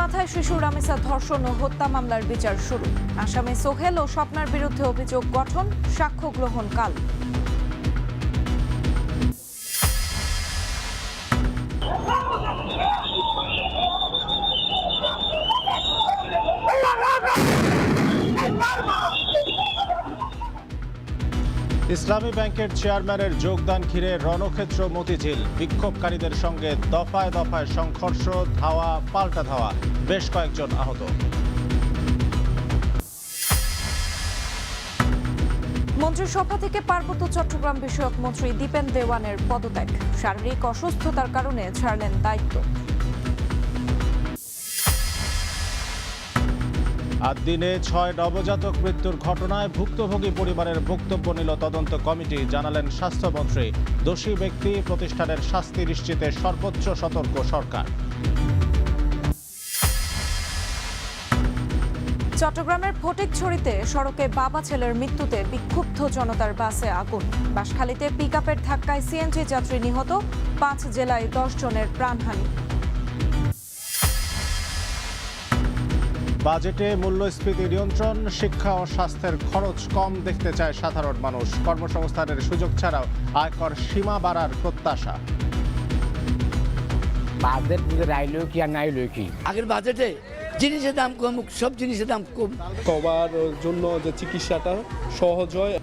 মাথায় শিশু রামেসা ধর্ষণ ও হত্যা মামলার বিচার শুরু। আসামি সোহেল ও স্বপ্নার বিরুদ্ধে অভিযোগ গঠন, সাক্ষ্য গ্রহণ কাল। ইসলামী ব্যাংকের চেয়ারম্যানের যোগদান ঘিরে রণক্ষেত্র মতিঝিল। বিক্ষোভকারীদের সঙ্গে দফায় দফায় সংঘর্ষ, ধাওয়া পাল্টা ধাওয়া, বেশ কয়েকজন আহত। মন্ত্রিসভা থেকে পার্বত্য চট্টগ্রাম বিষয়ক মন্ত্রী দীপেন দেওয়ানের পদত্যাগ, শারীরিক অসুস্থতার কারণে ছাড়লেন দায়িত্ব। আর দিনে 6 নবজাতক মৃত্যুর ঘটনায় ভুক্তভোগী পরিবারের বক্তব্য নিল তদন্ত কমিটি, জানালেন স্বাস্থ্যমন্ত্রী। দোষী ব্যক্তি প্রতিষ্ঠানের শাস্তি নিশ্চিতে সর্বোচ্চ সতর্ক সরকার। চট্টগ্রামের ফটিকছড়িতে সড়কে বাবা ছেলের মৃত্যুতে বিক্ষুব্ধ জনতার বাসে আগুন। বাঁশখালীতে পিকআপের ধাক্কায় সিএনজি যাত্রী নিহত, 5 জেলায় 10 জনের প্রাণহানি। বাজেটে মূল্যস্ফীতি নিয়ন্ত্রণ, শিক্ষা ও স্বাস্থ্যের খরচ কম দেখতে চায় সাধারণ মানুষ। কর্মসংস্থানের সুযোগ ছাড়াও আয়কর সীমা বাড়ার প্রত্যাশা। বাজেট আইলো কি আর নাই কি আগের বাজেটে জিনিসের দাম কম, সব জিনিসের দাম কম। সবার জন্য যে চিকিৎসাটা সহজ হয়।